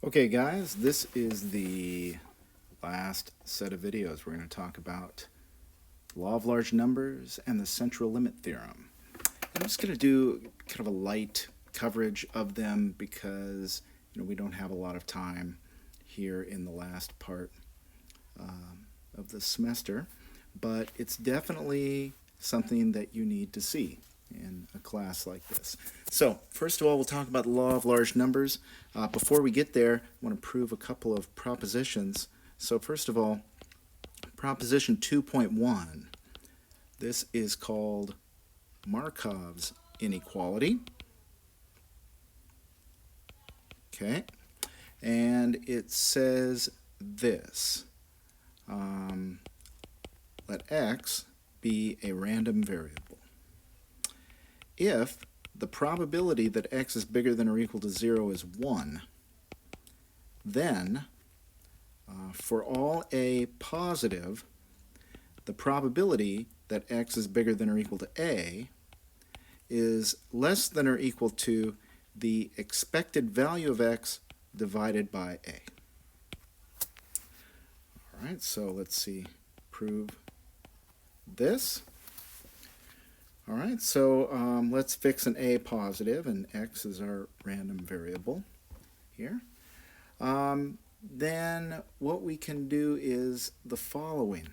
Okay guys, this is the last set of videos. We're going to talk about law of large numbers and the central limit theorem. I'm just going to do kind of a light coverage of them because we don't have a lot of time here in the last part of the semester, but it's definitely something that you need to see in a class like this. So first of all, we'll talk about the law of large numbers. Before we get there, I want to prove a couple of propositions. So first of all, proposition 2.1, this is called Markov's inequality. Okay, and it says this, let x be a random variable. If the probability that x is bigger than or equal to 0 is 1, then for all a positive, the probability that x is bigger than or equal to a is less than or equal to the expected value of x divided by a. All right, so let's see, prove this. All right, so let's fix an a positive, and x is our random variable here. Then what we can do is the following.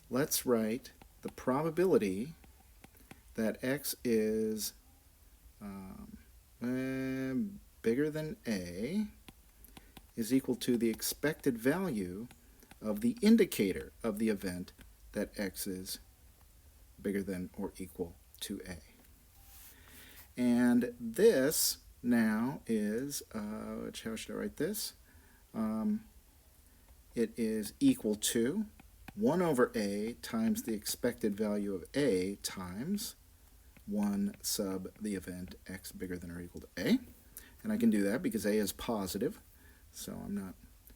Let's write the probability that x is bigger than a is equal to the expected value of the indicator of the event that x is bigger than or equal to a. And this now is, how should I write this? It is equal to 1 over a times the expected value of a times 1 sub the event x bigger than or equal to a. And I can do that because a is positive, so I'm not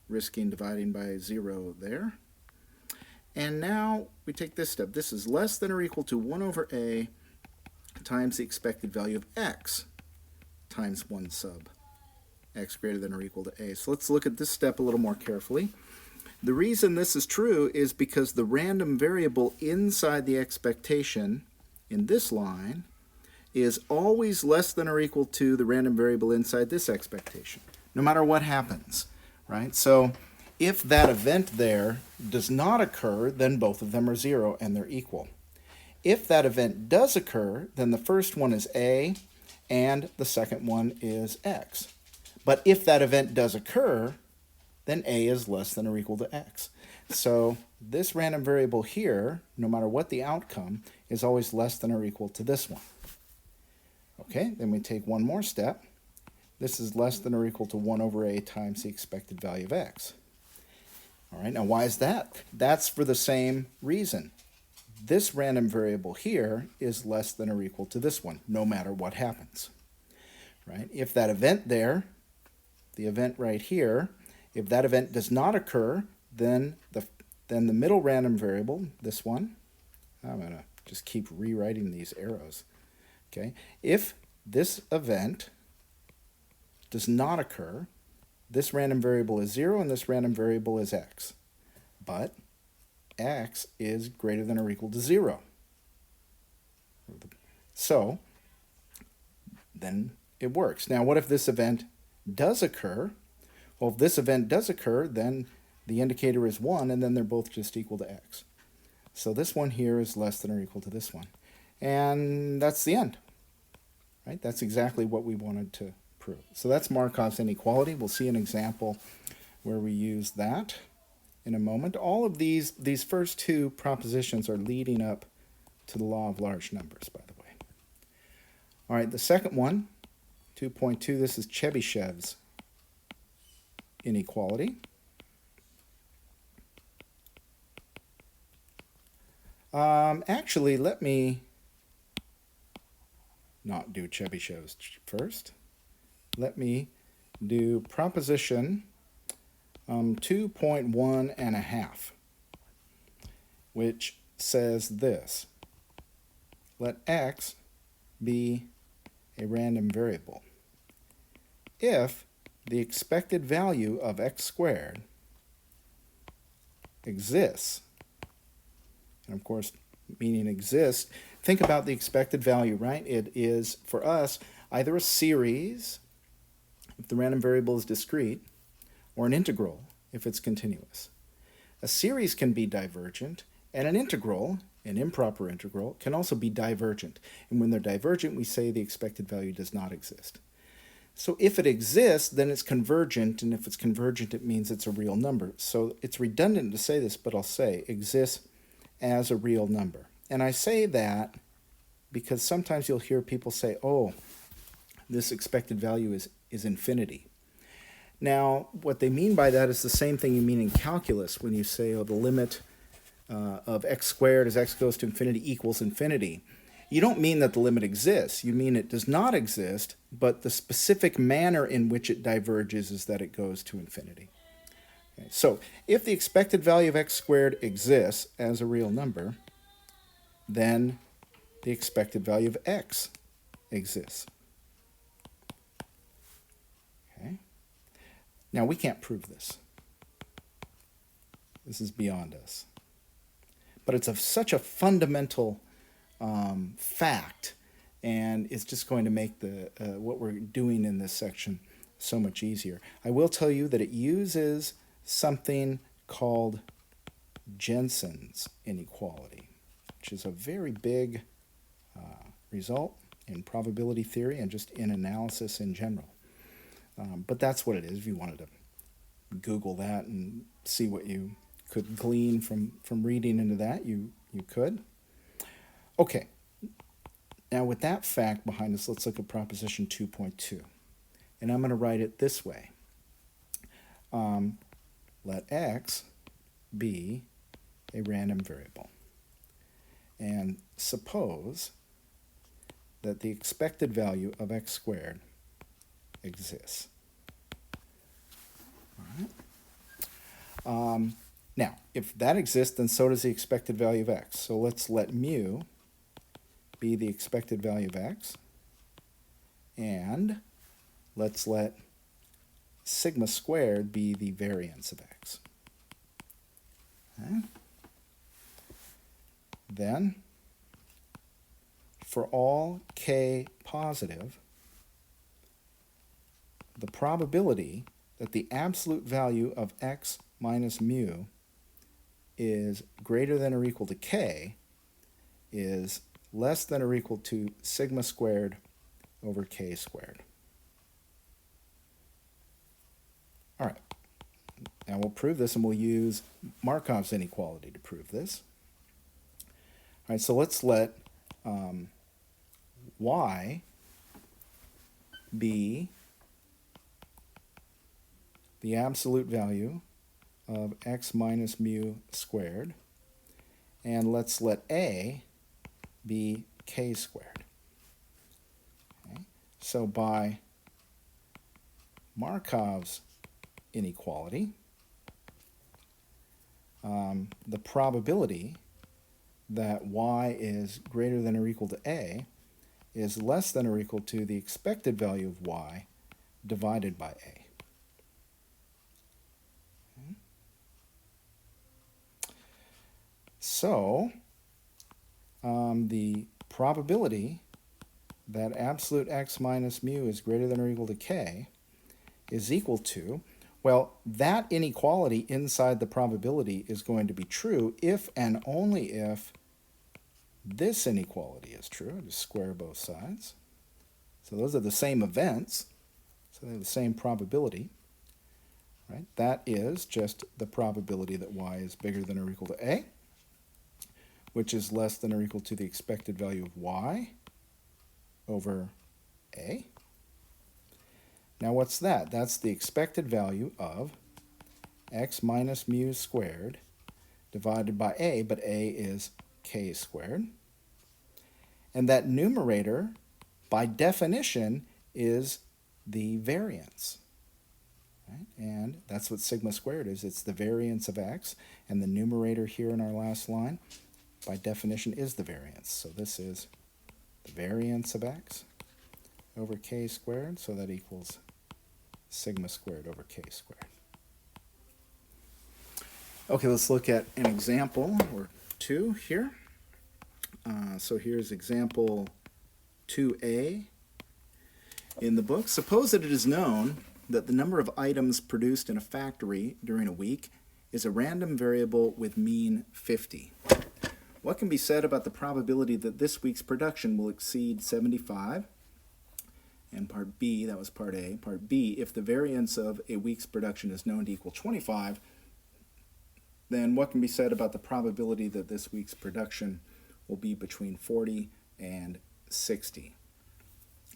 risking dividing by 0 there. And now we take this step. This is less than or equal to 1 over a times the expected value of x times 1 sub x greater than or equal to a. So let's look at this step a little more carefully. The reason this is true is because the random variable inside the expectation in this line is always less than or equal to the random variable inside this expectation, no matter what happens, right? So if that event there does not occur, then both of them are 0 and they're equal. If that event does occur, then the first one is a and the second one is x. But if that event does occur, then a is less than or equal to x. So this random variable here, no matter what the outcome, is always less than or equal to this one. Okay, then we take one more step. This is less than or equal to 1 over a times the expected value of x. All right, now why is that? That's for the same reason. This random variable here is less than or equal to this one, no matter what happens. Right? If that event there, the event right here, if that event does not occur, then the middle random variable, this one, I'm going to just keep rewriting these arrows. Okay? If this event does not occur, this random variable is 0 and this random variable is x. But x is greater than or equal to 0. So then it works. Now what if this event does occur? Well, if this event does occur, then the indicator is 1 and then they're both just equal to x. So this one here is less than or equal to this one. And that's the end. Right? That's exactly what we wanted to prove. So that's Markov's inequality. We'll see an example where we use that in a moment. All of these first two propositions are leading up to the law of large numbers, by the way. All right, the second one, 2.2, this is Chebyshev's inequality. Actually, let me not do Chebyshev's first. Let me do proposition 2.1 and a half, which says this: let x be a random variable. if the expected value of x squared exists, and of course, meaning exists, think about the expected value, right? It is, for us, either a series, if the random variable is discrete, or an integral, if it's continuous. A series can be divergent, and an integral, an improper integral, can also be divergent. And when they're divergent, we say the expected value does not exist. So if it exists, then it's convergent, and if it's convergent, it means it's a real number. So it's redundant to say this, but I'll say exists as a real number. And I say that because sometimes you'll hear people say, oh, this expected value is infinity. Now, what they mean by that is the same thing you mean in calculus when you say, oh, the limit of x squared as x goes to infinity equals infinity. You don't mean that the limit exists. You mean it does not exist, but the specific manner in which it diverges is that it goes to infinity. Okay, so if the expected value of x squared exists as a real number, then the expected value of x exists. Okay. Now, we can't prove this. This is beyond us. But it's such a fundamental fact, and it's just going to make the what we're doing in this section so much easier. I will tell you that it uses something called Jensen's inequality, which is a very big result in probability theory and just in analysis in general. But that's what it is. If you wanted to Google that and see what you could glean from reading into that, you could. Okay, now with that fact behind us, let's look at proposition 2.2. And I'm going to write it this way. Let x be a random variable. And suppose that the expected value of x squared exists. All right. Now, if that exists, then so does the expected value of x. So let's let mu be the expected value of x, and let's let sigma squared be the variance of x. Okay. Then, for all k positive, the probability that the absolute value of x minus mu is greater than or equal to k is less than or equal to sigma squared over k squared. All right, now we'll prove this, and we'll use Markov's inequality to prove this. All right, so let's let y be the absolute value of x minus mu squared, and let's let a be k squared. Okay. So by Markov's inequality, the probability that y is greater than or equal to a is less than or equal to the expected value of y divided by a. Okay. So the probability that absolute x minus mu is greater than or equal to k is equal to, well, that inequality inside the probability is going to be true if and only if this inequality is true. I just square both sides. So those are the same events, so they have the same probability. Right? That is just the probability that y is bigger than or equal to a, which is less than or equal to the expected value of y over a. Now what's that? That's the expected value of x minus mu squared divided by a, but a is k squared. And that numerator, by definition, is the variance. Right? And that's what sigma squared is. It's the variance of x, and the numerator here in our last line, by definition, is the variance. So this is the variance of x over k squared, so that equals sigma squared over k squared. Okay, let's look at an example or two here. So here's example 2a in the book. Suppose that it is known that the number of items produced in a factory during a week is a random variable with mean 50. What can be said about the probability that this week's production will exceed 75? And part B, that was part A. Part B, if the variance of a week's production is known to equal 25, then what can be said about the probability that this week's production will be between 40 and 60?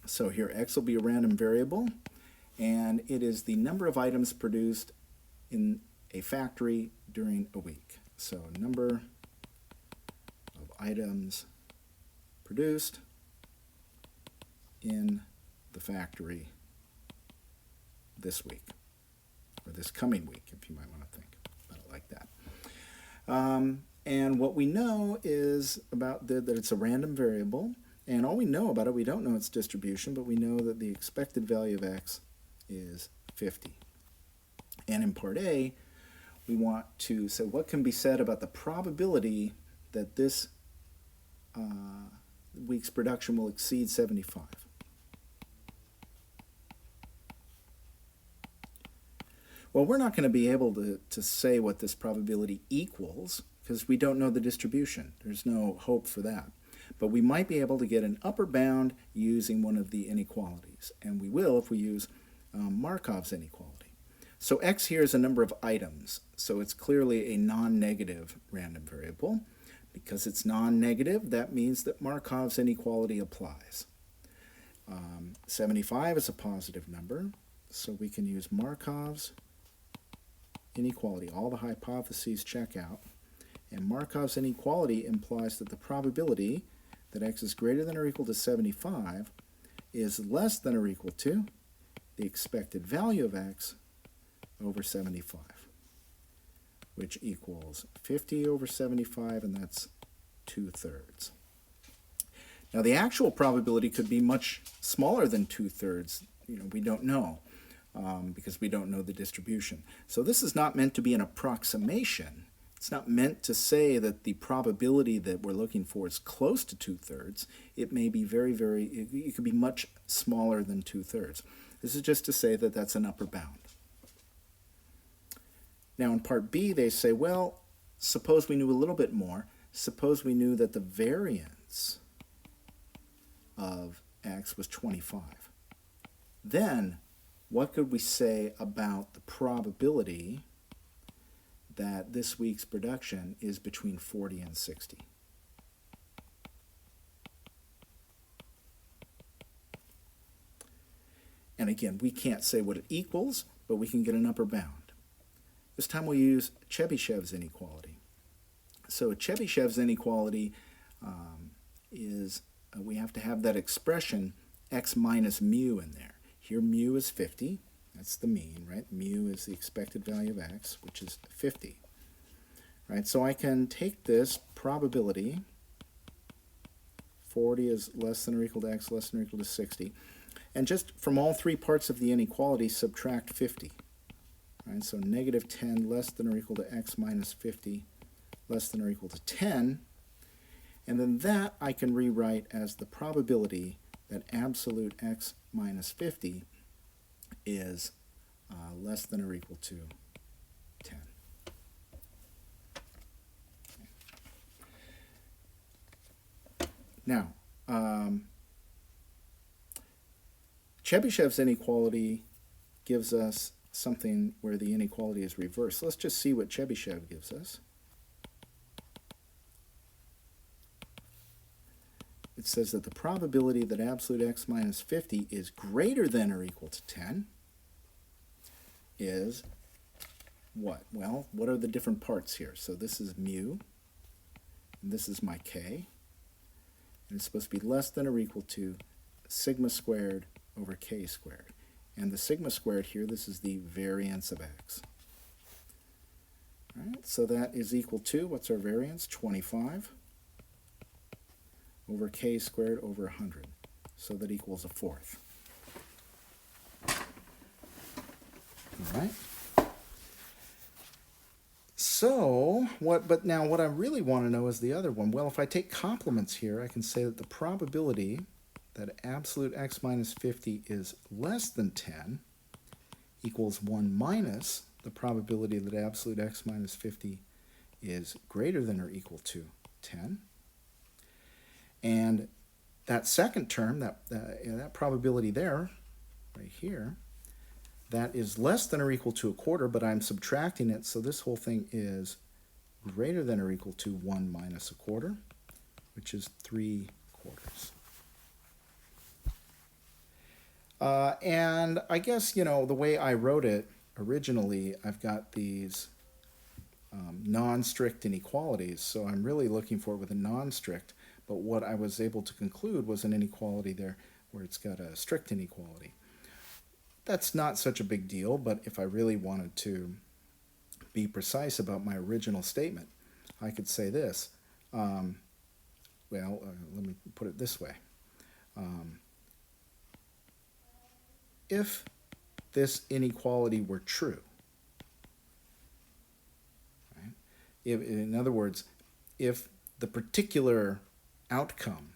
So here x will be a random variable, and it is the number of items produced in a factory during a week. So number of items produced in the factory this week, or this coming week, if you might want to think about it like that. And what we know is about that it's a random variable, and all we know about it, we don't know its distribution, but we know that the expected value of x is 50. And in part A, we want to say what can be said about the probability that this week's production will exceed 75. Well, we're not going to be able to say what this probability equals because we don't know the distribution. There's no hope for that. But we might be able to get an upper bound using one of the inequalities. And we will if we use Markov's inequality. So x here is a number of items. So it's clearly a non-negative random variable. Because it's non-negative, that means that Markov's inequality applies. 75 is a positive number. So we can use Markov's inequality. All the hypotheses check out. And Markov's inequality implies that the probability that x is greater than or equal to 75 is less than or equal to the expected value of x over 75, which equals 50 over 75, and that's 2/3. Now the actual probability could be much smaller than 2/3. We don't know because we don't know the distribution. So this is not meant to be an approximation. It's not meant to say that the probability that we're looking for is close to 2/3. It may be it could be much smaller than 2/3. This is just to say that that's an upper bound. Now in part B, they say, well, suppose we knew a little bit more. Suppose we knew that the variance of x was 25. Then what could we say about the probability that this week's production is between 40 and 60? And again, we can't say what it equals, but we can get an upper bound. This time we'll use Chebyshev's inequality. So Chebyshev's inequality is, we have to have that expression x minus mu in there. Here mu is 50. That's the mean, right? Mu is the expected value of x, which is 50. Right? So I can take this probability, 40 is less than or equal to x, less than or equal to 60, and just from all three parts of the inequality, subtract 50. Right? So negative 10 less than or equal to x minus 50, less than or equal to 10. And then that I can rewrite as the probability that absolute x minus 50 is less than or equal to 10. Now, Chebyshev's inequality gives us something where the inequality is reversed. Let's just see what Chebyshev gives us. It says that the probability that absolute x minus 50 is greater than or equal to 10 is what? Well, what are the different parts here? So this is mu, and this is my k, and it's supposed to be less than or equal to sigma squared over k squared. And the sigma squared here, this is the variance of x. All right, so that is equal to, what's our variance? 25 over k squared over 100. So that equals a fourth. All right. So, but now what I really want to know is the other one. Well, if I take complements here, I can say that the probability that absolute x minus 50 is less than 10 equals 1 minus the probability that absolute x minus 50 is greater than or equal to 10. And that second term, that probability there, right here, that is less than or equal to a quarter, but I'm subtracting it, so this whole thing is greater than or equal to 1 minus a quarter, which is 3 quarters. And I guess, you know, the way I wrote it originally, I've got these non-strict inequalities, so I'm really looking for it with a non-strict, but what I was able to conclude was an inequality there where it's got a strict inequality. That's not such a big deal, but if I really wanted to be precise about my original statement, I could say this. Let me put it this way. If this inequality were true, right? In other words, if the particular outcome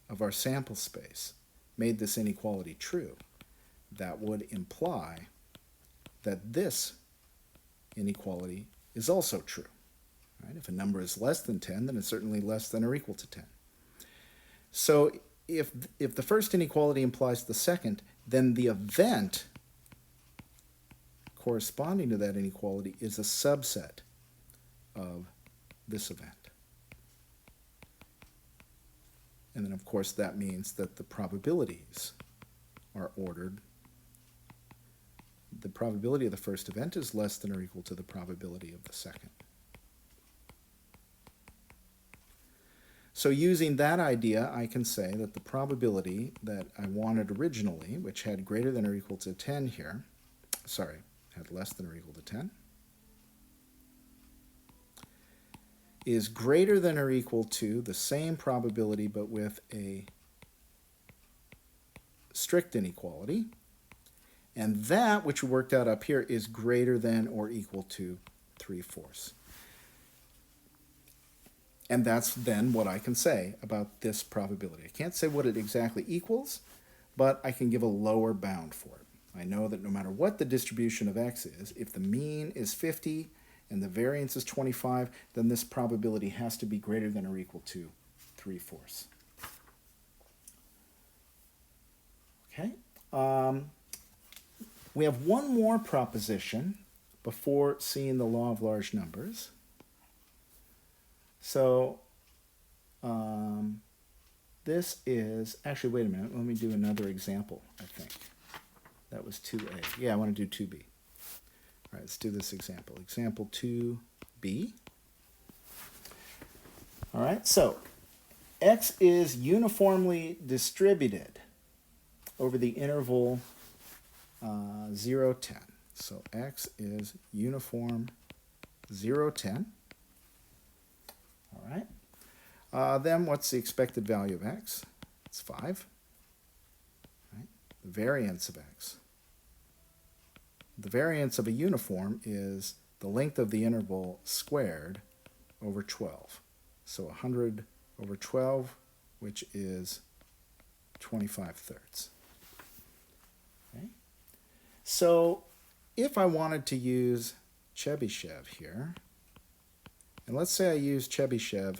of our sample space made this inequality true, that would imply that this inequality is also true. Right? If a number is less than 10, then it's certainly less than or equal to 10. So if the first inequality implies the second, then the event corresponding to that inequality is a subset of this event. And then, of course, that means that the probabilities are ordered. The probability of the first event is less than or equal to the probability of the second. So using that idea, I can say that the probability that I wanted originally, which had greater than or equal to 10 here, had less than or equal to 10, is greater than or equal to the same probability but with a strict inequality. And that, which we worked out up here, is greater than or equal to 3/4. And that's then what I can say about this probability. I can't say what it exactly equals, but I can give a lower bound for it. I know that no matter what the distribution of x is, if the mean is 50 and the variance is 25, then this probability has to be greater than or equal to 3/4. Okay. We have one more proposition before seeing the law of large numbers. So this is, actually, wait a minute, let me do another example, I think. That was 2a. Yeah, I want to do 2b. All right, let's do this example. Example 2b. All right, so x is uniformly distributed over the interval 0, 10. So x is uniform 0, 10. All right. Then what's the expected value of x? It's 5. Right? The variance of x. The variance of a uniform is the length of the interval squared over 12. So 100 over 12, which is 25/3. Okay? So if I wanted to use Chebyshev here, and let's say I use Chebyshev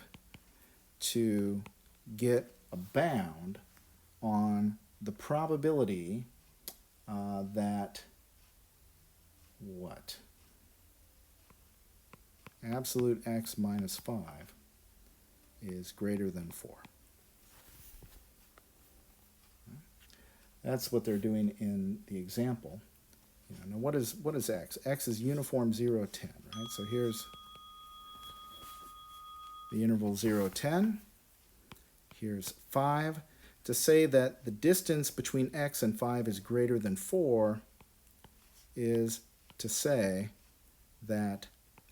to get a bound on the probability that what? Absolute x minus 5 is greater than 4. That's what they're doing in the example. Now what is x? X is uniform 0, 10, right? So here's the interval 0, 10. Here's 5. To say that the distance between x and 5 is greater than 4 is to say that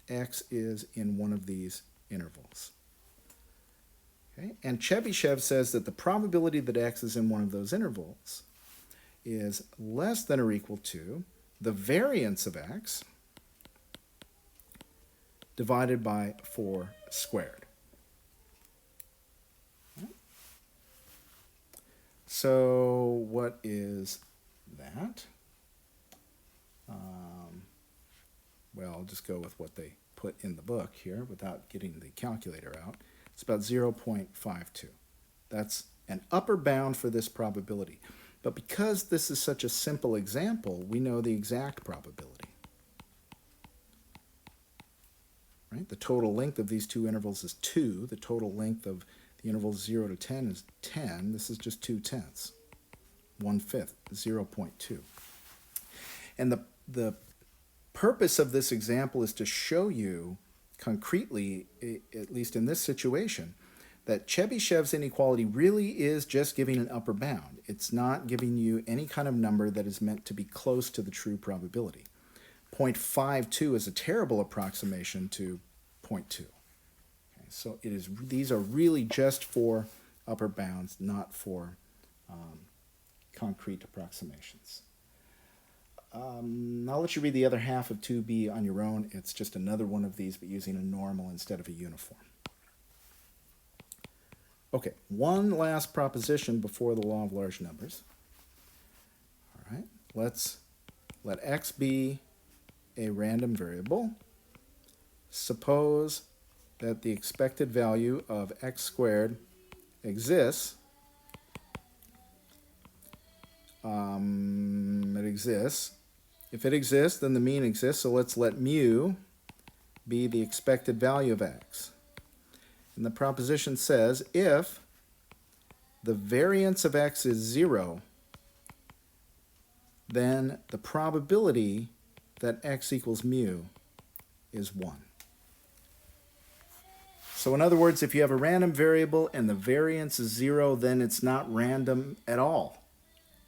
x is in one of these intervals. Okay? And Chebyshev says that the probability that x is in one of those intervals is less than or equal to the variance of x divided by 4 squared. So what is that? Well, I'll just go with what they put in the book here without getting the calculator out. It's about 0.52. That's an upper bound for this probability. But because this is such a simple example, we know the exact probability. Right? The total length of these two intervals is 2. The total length of the intervals 0 to 10 is 10. This is just 2/10. 1/5, 0.2. And the purpose of this example is to show you concretely, at least in this situation, that Chebyshev's inequality really is just giving an upper bound. It's not giving you any kind of number that is meant to be close to the true probability. 0.52 is a terrible approximation to 0.2. Okay, so these are really just for upper bounds, not for concrete approximations. I'll let you read the other half of 2b on your own. It's just another one of these, but using a normal instead of a uniform. Okay, one last proposition before the law of large numbers. All right, let's let x be a random variable. Suppose that the expected value of x squared exists. It exists. If it exists, then the mean exists, so let's let mu be the expected value of x. And the proposition says if the variance of x is 0, then the probability that x equals mu is 1. So in other words, if you have a random variable and the variance is 0, then it's not random at all.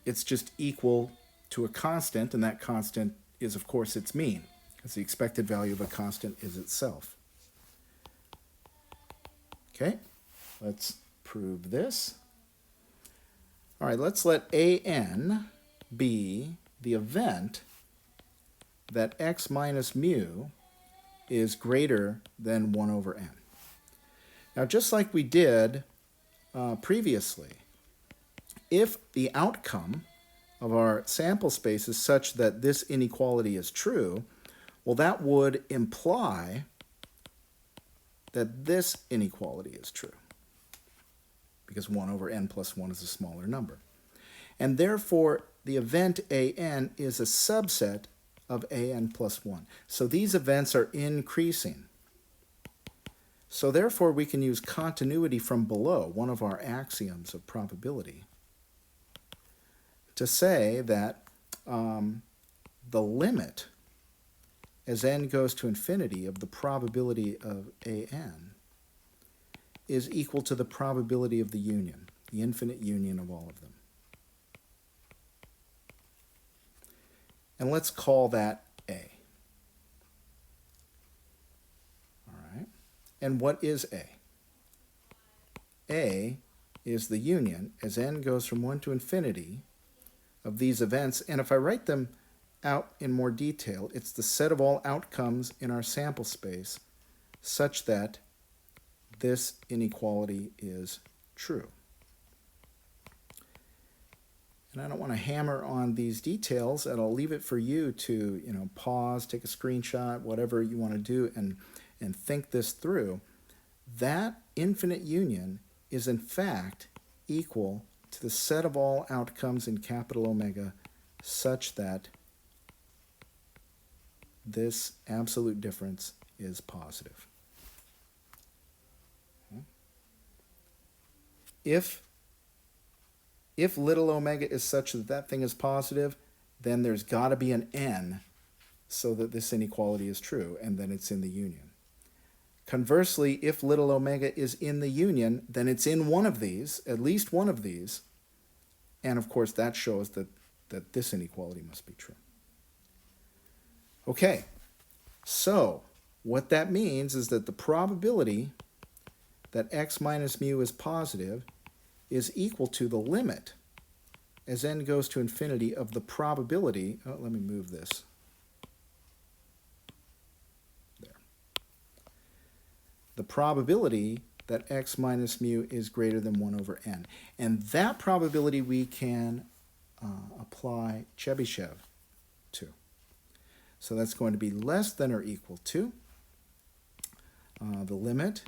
It's just equal to a constant, and that constant is, of course, its mean, because the expected value of a constant is itself. Okay, let's prove this. All right, let's let an be the event that x minus mu is greater than 1 over n. Now, just like we did previously, if the outcome of our sample space is such that this inequality is true, well, that would imply that this inequality is true, because 1 over n plus 1 is a smaller number. And therefore, the event an is a subset of an plus 1. So these events are increasing. So therefore, we can use continuity from below, one of our axioms of probability, to say that the limit as n goes to infinity of the probability of an is equal to the probability of the union, the infinite union of all of them. And let's call that A. All right. And what is A? A is the union, as n goes from 1 to infinity, of these events. And if I write them out in more detail, it's the set of all outcomes in our sample space such that this inequality is true. And I don't want to hammer on these details, and I'll leave it for you to, pause, take a screenshot, whatever you want to do, and think this through. That infinite union is in fact equal to the set of all outcomes in capital Omega such that this absolute difference is positive. Okay. If little omega is such that that thing is positive, then there's got to be an n so that this inequality is true, and then it's in the union. Conversely, if little omega is in the union, then it's in one of these, at least one of these, and of course that shows that this inequality must be true. Okay, so what that means is that the probability that x minus mu is positive is equal to the limit as n goes to infinity of the probability, oh, let me move this. There. The probability that x minus mu is greater than 1 over n. And that probability we can apply Chebyshev to. So that's going to be less than or equal to the limit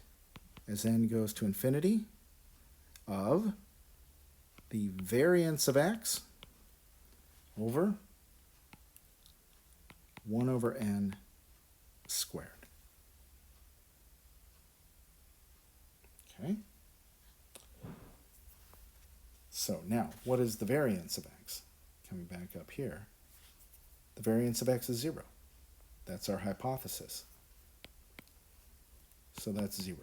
as n goes to infinity of the variance of x over 1 over n squared. Okay. So now, what is the variance of x? Coming back up here. The variance of x is 0. That's our hypothesis. So that's 0.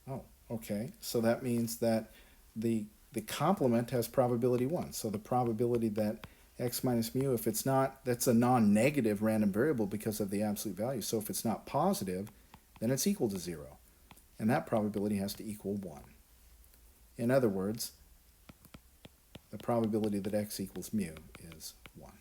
Oh, okay. So that means that the complement has probability 1. So the probability that x minus mu, if it's not, that's a non-negative random variable because of the absolute value. So if it's not positive, then it's equal to 0. And that probability has to equal 1. In other words, the probability that x equals mu is 1.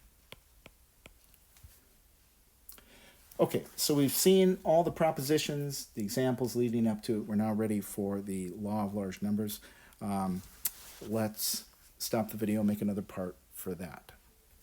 Okay, so we've seen all the propositions, the examples leading up to it. We're now ready for the law of large numbers. Let's stop the video and make another part for that.